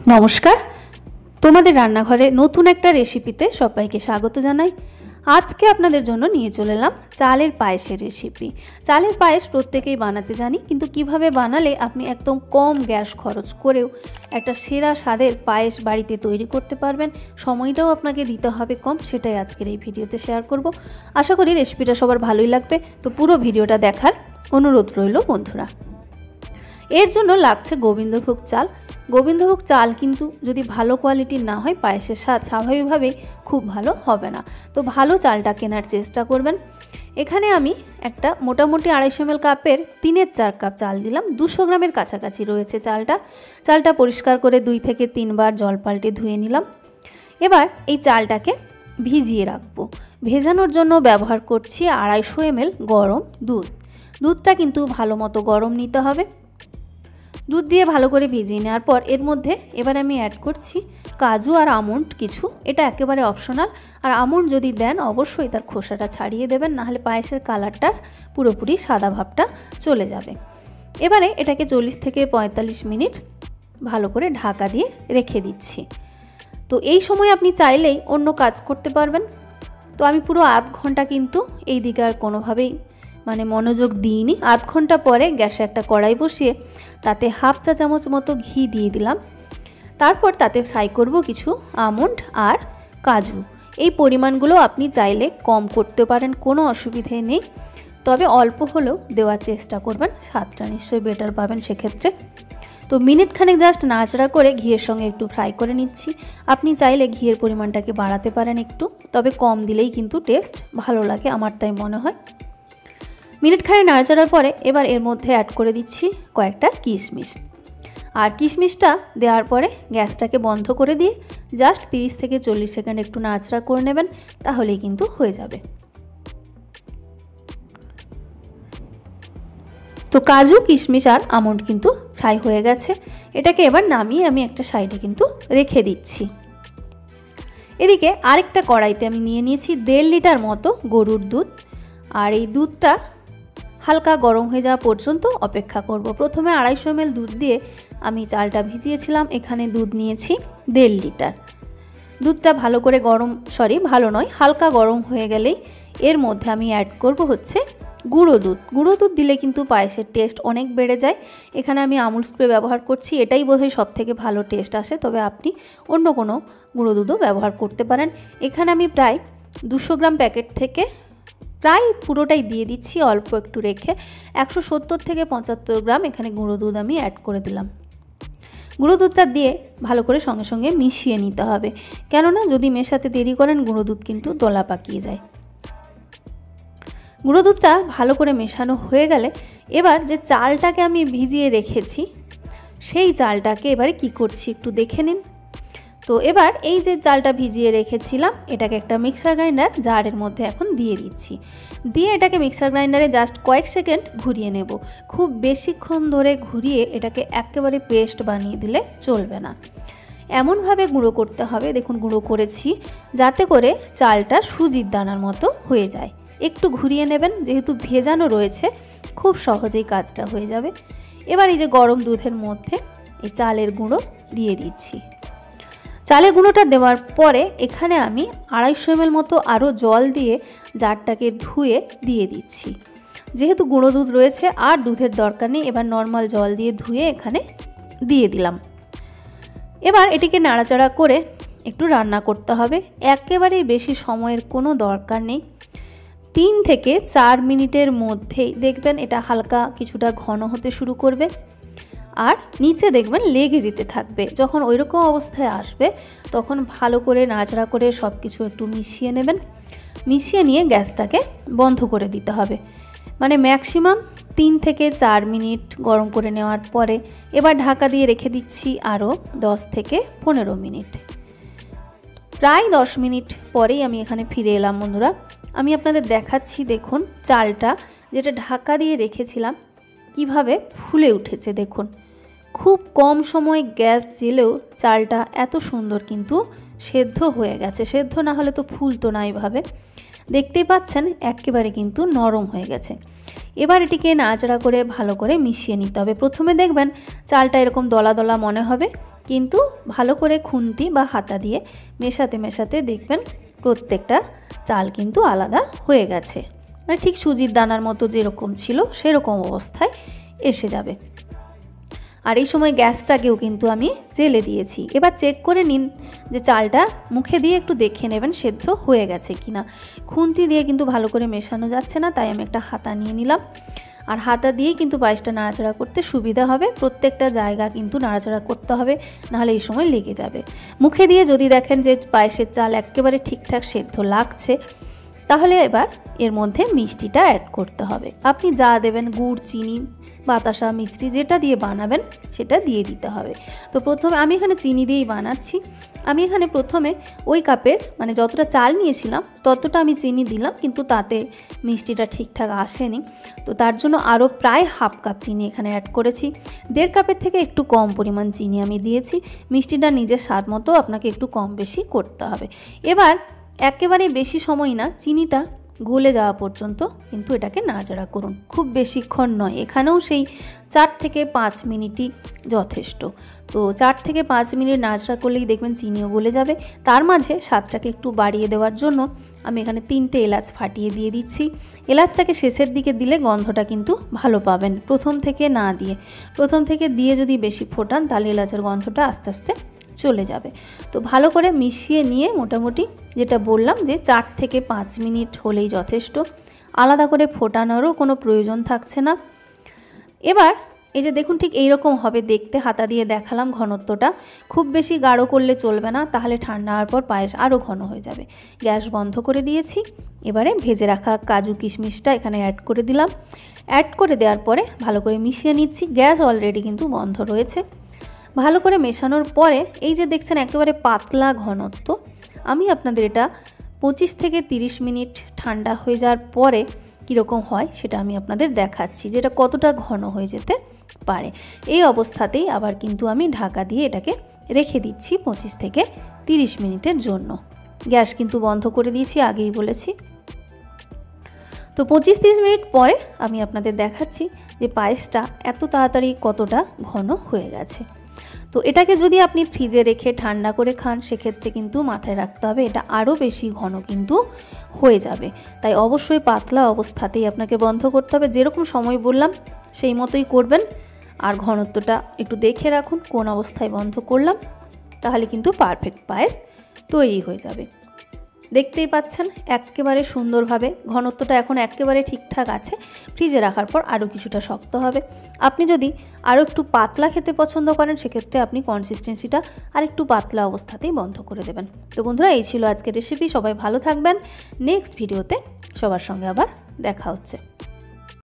নমস্কার, তোমাদের রান্নাঘরে নতুন একটা রেসিপিতে সবাইকে স্বাগত জানাই। আজকে আপনাদের জন্য নিয়ে চলে এলাম চালের পায়েসের রেসিপি। চালের পায়েস প্রত্যেকেই বানাতে জানি, কিন্তু কিভাবে বানালে আপনি একদম কম গ্যাস খরচ করেও একটা সেরা স্বাদের পায়েস বাড়িতে তৈরি করতে পারবেন, সময়টাও আপনাকে দিতে হবে কম, সেটাই আজকের এই ভিডিওতে শেয়ার করব। আশা করি রেসিপিটা সবার ভালোই লাগবে, তো পুরো ভিডিওটা দেখার অনুরোধ রইল বন্ধুরা। এর জন্য লাগছে গোবিন্দভোগ চাল। গোবিন্দভোগ চাল কিন্তু যদি ভালো কোয়ালিটির না হয় পায়েসের স্বাদ স্বাভাবিকভাবেই খুব ভালো হবে না, তো ভালো চালটা কেনার চেষ্টা করবেন। এখানে আমি একটা মোটামুটি 250 ml কাপের 3/4 কাপ চাল দিলাম। 200 গ্রামের কাছাকাছি রয়েছে চালটা পরিষ্কার করে 2 থেকে 3 বার জল পাল্টে ধুয়ে নিলাম। এবার এই চালটাকে ভিজিয়ে রাখবো। ভেজানোর জন্য ব্যবহার করছি 250 ml গরম দুধ। দুধটা কিন্তু ভালো মতো গরম নিতে হবে। দুধ দিয়ে ভালো করে ভিজিয়ে নেওয়ার পর এর মধ্যে এবার আমি অ্যাড করছি কাজু আর আমন্ড কিছু। এটা একেবারে অপশনাল, আর আমন্ড যদি দেন অবশ্যই তার খোসাটা ছাড়িয়ে দেবেন, নাহলে পায়েসের কালারটা পুরোপুরি সাদা ভাবটা চলে যাবে। এবারে এটাকে 40 থেকে 45 মিনিট ভালো করে ঢাকা দিয়ে রেখে দিচ্ছি। তো এই সময় আপনি চাইলেই অন্য কাজ করতে পারবেন। তো আমি পুরো আধ ঘন্টা কিন্তু এই দিকে আর কোনোভাবেই মনোযোগ দিইনি। আধ ঘন্টা পরে গ্যাসে একটা কড়াই বসিয়ে তাতে হাফ চা চামচ মতো ঘি দিয়ে দিলাম। তারপর তাতে ফ্রাই করব কিছু আমন্ড আর কাজু। এই পরিমাণগুলো আপনি চাইলে কম করতে পারেন, কোনো অসুবিধে নেই, তবে অল্প হলেও দেওয়ার চেষ্টা করবেন, স্বাদটা নিশ্চয়ই বেটার পাবেন সেক্ষেত্রে। তো মিনিট খানেক জাস্ট নাড়াচাড়া করে ঘিয়ের সঙ্গে একটু ফ্রাই করে নিচ্ছি। আপনি চাইলে ঘিয়ের পরিমাণটাকে বাড়াতে পারেন একটু, তবে কম দিলেই কিন্তু টেস্ট ভালো লাগে, আমার তাই মনে হয়। মিনিট খানেক নাড়াচাড়ার পরে এবার এর মধ্যে অ্যাড করে দিচ্ছি কয়েকটা কিশমিশ। আর কিশমিশটা দেওয়ার পরে গ্যাসটাকে বন্ধ করে দিয়ে জাস্ট 30 থেকে 40 সেকেন্ড একটু নাড়াচাড়া করে নেবেন, তাহলেই কিন্তু হয়ে যাবে। তো কাজু, কিশমিশ আর আমন্ড কিন্তু ফ্রাই হয়ে গেছে। এটাকে এবার নামিয়ে আমি একটা সাইডে কিন্তু রেখে দিচ্ছি। এদিকে আরেকটা কড়াইতে আমি নিয়ে নিয়েছি 1.5 লিটার মতো গরুর দুধ, আর এই দুধটা হালকা গরম হয়ে যাওয়া পর্যন্ত অপেক্ষা করব। প্রথমে 250 ml দুধ দিয়ে আমি চালটা ভিজিয়েছিলাম, এখানে দুধ নিয়েছি 1.5 লিটার। দুধটা ভালো করে হালকা গরম হয়ে গেলেই এর মধ্যে আমি অ্যাড করব হচ্ছে গুঁড়ো দুধ। গুঁড়ো দুধ দিলে কিন্তু পায়েসের টেস্ট অনেক বেড়ে যায়। এখানে আমি আমুল স্প্রে ব্যবহার করছি, এটাই বোধহয় সব থেকে ভালো টেস্ট আসে, তবে আপনি অন্য কোনো গুঁড়ো দুধও ব্যবহার করতে পারেন। এখানে আমি প্রায় 200 গ্রাম প্যাকেট থেকে প্রায় পুরোটাই দিয়ে দিচ্ছি, অল্প একটু রেখে 170 থেকে 75 গ্রাম এখানে গুঁড়ো দুধ আমি অ্যাড করে দিলাম। গুঁড়ো দুধটা দিয়ে ভালো করে সঙ্গে সঙ্গে মিশিয়ে নিতে হবে, কেননা যদি মেশাতে দেরি করেন গুঁড়ো দুধ কিন্তু দলা পাকিয়ে যায়। গুঁড়ো দুধটা ভালো করে মেশানো হয়ে গেলে এবার যে চালটাকে আমি ভিজিয়ে রেখেছি সেই চালটাকে এবারে কি করছি একটু দেখে নিন। তো এবার এই যে চালটা ভিজিয়ে রেখেছিলাম এটাকে একটা মিক্সার গ্রাইন্ডার জারের মধ্যে এখন দিয়ে দিচ্ছি। দিয়ে এটাকে মিক্সার গ্রাইন্ডারে জাস্ট কয়েক সেকেন্ড ঘুরিয়ে নেব। খুব বেশিক্ষণ ধরে ঘুরিয়ে এটাকে একেবারে পেস্ট বানিয়ে দিলে চলবে না, এমনভাবে গুঁড়ো করতে হবে, দেখুন গুঁড়ো করেছি, যাতে করে চালটা সুজির দানার মতো হয়ে যায়। একটু ঘুরিয়ে নেবেন, যেহেতু ভেজানো রয়েছে খুব সহজেই কাজটা হয়ে যাবে। এবার এই যে গরম দুধের মধ্যে এই চালের গুঁড়ো দিয়ে দিচ্ছি। চালের গুঁড়োটা দেওয়ার পরে এখানে আমি 250 ml মতো আরও জল দিয়ে জারটাকে ধুয়ে দিয়ে দিচ্ছি। যেহেতু গুঁড়ো দুধ রয়েছে আর দুধের দরকার নেই, এবার নর্মাল জল দিয়ে ধুয়ে এখানে দিয়ে দিলাম। এবার এটিকে নাড়াচাড়া করে একটু রান্না করতে হবে, একেবারেই বেশি সময়ের কোনো দরকার নেই। 3 থেকে 4 মিনিটের মধ্যেই দেখবেন এটা হালকা কিছুটা ঘন হতে শুরু করবে, আর নিচে দেখবেন লেগে যেতে থাকবে। যখন ওইরকম অবস্থায় আসবে তখন ভালো করে নাড়াচাড়া করে সব কিছু একটু মিশিয়ে নেবেন। মিশিয়ে নিয়ে গ্যাসটাকে বন্ধ করে দিতে হবে, ম্যাক্সিমাম 3 থেকে 4 মিনিট গরম করে নেওয়ার পরে এবার ঢাকা দিয়ে রেখে দিচ্ছি আরও 10 থেকে 15 মিনিট। প্রায় 10 মিনিট পরেই আমি এখানে ফিরে এলাম বন্ধুরা। আমি আপনাদের দেখাচ্ছি, দেখুন চালটা যেটা ঢাকা দিয়ে রেখেছিলাম কিভাবে ফুলে উঠেছে। দেখুন খুব কম সময় গ্যাস জ্বেলেও চালটা এত সুন্দর কিন্তু সেদ্ধ হয়ে গেছে। সেদ্ধ না হলে তো ফুলতো না এইভাবে, দেখতেই পাচ্ছেন একেবারে কিন্তু নরম হয়ে গেছে। এবার এটিকে নাড়াচাড়া করে ভালো করে মিশিয়ে নিতে হবে। প্রথমে দেখবেন চালটা এরকম দলা দলা মনে হবে, কিন্তু ভালো করে খুন্তি বা হাতা দিয়ে মেশাতে মেশাতে দেখবেন প্রত্যেকটা চাল কিন্তু আলাদা হয়ে গেছে, মানে ঠিক সুজির দানার মতো যেরকম ছিল সেরকম অবস্থায় এসে যাবে। আর এই সময় গ্যাসটাকেও কিন্তু আমি জেলে দিয়েছি। এবার চেক করে নিন যে চালটা মুখে দিয়ে একটু দেখে নেবেন সেদ্ধ হয়ে গেছে কিনা। খুন্তি দিয়ে কিন্তু ভালো করে মেশানো যাচ্ছে না, তাই আমি একটা হাতা নিয়ে নিলাম। আর হাতা দিয়েই কিন্তু পায়েসটা নাড়াচাড়া করতে সুবিধা হবে, প্রত্যেকটা জায়গা কিন্তু নাড়াচাড়া করতে হবে, নাহলে এই সময় লেগে যাবে। মুখে দিয়ে যদি দেখেন যে পায়েসের চাল একেবারে ঠিকঠাক সেদ্ধ লাগছে, তাহলে এবার এর মধ্যে মিষ্টিটা অ্যাড করতে হবে। আপনি যা দেবেন, গুড়, চিনি, বাতাসা, মিছরি যেটা দিয়ে বানাবেন সেটা দিয়ে দিতে হবে। তো প্রথমে আমি এখানে চিনি দিয়েই বানাচ্ছি। আমি এখানে প্রথমে ওই কাপের মানে যতটা চাল নিয়েছিলাম ততটা আমি চিনি দিলাম, কিন্তু তাতে মিষ্টিটা ঠিকঠাক আসেনি। তো তার জন্য আরও প্রায় হাফ কাপ চিনি এখানে অ্যাড করেছি। 1.5 কাপের থেকে একটু কম পরিমাণ চিনি আমি দিয়েছি। মিষ্টিটা নিজের স্বাদ মতো আপনাকে একটু কম বেশি করতে হবে। এবার একেবারে বেশি সময় না, চিনিটা গলে যাওয়া পর্যন্ত কিন্তু এটাকে নাড়াচাড়া করুন, খুব বেশিক্ষণ নয়। এখানেও সেই 4 থেকে 5 মিনিটই যথেষ্ট। তো 4 থেকে 5 মিনিট নাড়াচাড়া করলেই দেখবেন চিনিও গলে যাবে। তার মাঝে স্বাদটাকে একটু বাড়িয়ে দেওয়ার জন্য আমি এখানে 3টে এলাচ ফাটিয়ে দিয়ে দিচ্ছি। এলাচটাকে শেষের দিকে দিলে গন্ধটা কিন্তু ভালো পাবেন, প্রথম থেকে না দিয়ে। প্রথম থেকে দিয়ে যদি বেশি ফোটান তাহলে এলাচের গন্ধটা আস্তে আস্তে চলে যাবে। তো ভালো করে মিশিয়ে নিয়ে মোটামুটি যেটা বললাম যে 4 থেকে 5 মিনিট হলেই যথেষ্ট, আলাদা করে ফোটানোরও কোনো প্রয়োজন থাকছে না। এবার এই যে দেখুন ঠিক এইরকম হবে দেখতে, হাতা দিয়ে দেখালাম ঘনত্বটা। খুব বেশি গাঢ় করলে চলবে না, তাহলে ঠান্ডা হওয়ার পর পায়েস আরও ঘন হয়ে যাবে। গ্যাস বন্ধ করে দিয়েছি। এবারে ভেজে রাখা কাজু কিশমিশটা এখানে অ্যাড করে দিলাম। অ্যাড করে দেওয়ার পরে ভালো করে মিশিয়ে নিচ্ছি। গ্যাস অলরেডি কিন্তু বন্ধ রয়েছে। ভালো করে মেশানোর পরে এই যে দেখছেন একেবারে পাতলা ঘনত্ব, আমি আপনাদের এটা 25 থেকে 30 মিনিট ঠান্ডা হয়ে যাওয়ার পরে কীরকম হয় সেটা আমি আপনাদের দেখাচ্ছি, যেটা কতটা ঘন হয়ে যেতে পারে। এই অবস্থাতেই আবার কিন্তু আমি ঢাকা দিয়ে এটাকে রেখে দিচ্ছি 25 থেকে 30 মিনিটের জন্য। গ্যাস কিন্তু বন্ধ করে দিয়েছি, আগেই বলেছি। তো 25-30 মিনিট পরে আমি আপনাদের দেখাচ্ছি যে পায়েসটা এত তাড়াতাড়ি কতটা ঘন হয়ে গেছে। তো এটাকে যদি আপনি ফ্রিজে রেখে ঠান্ডা করে খান, সেক্ষেত্রে কিন্তু মাথায় রাখতে হবে এটা আরও বেশি ঘন কিন্তু হয়ে যাবে। তাই অবশ্যই পাতলা অবস্থাতেই আপনাকে বন্ধ করতে হবে। যেরকম সময় বললাম সেই মতোই করবেন। আর ঘনত্বটা একটু দেখে রাখুন কোন অবস্থায় বন্ধ করলাম, তাহলে কিন্তু পারফেক্ট পায়েস তৈরি হয়ে যাবে। দেখতেই পাচ্ছেন একেবারে সুন্দরভাবে ঘনত্বটা এখন একেবারে ঠিকঠাক আছে। ফ্রিজে রাখার পর আরও কিছুটা শক্ত হবে। আপনি যদি আরও একটু পাতলা খেতে পছন্দ করেন, সেক্ষেত্রে আপনি কনসিস্টেন্সিটা আর একটু পাতলা অবস্থাতেই বন্ধ করে দেবেন। তো বন্ধুরা, এই ছিল আজকের রেসিপি। সবাই ভালো থাকবেন। নেক্সট ভিডিওতে সবার সঙ্গে আবার দেখা হচ্ছে।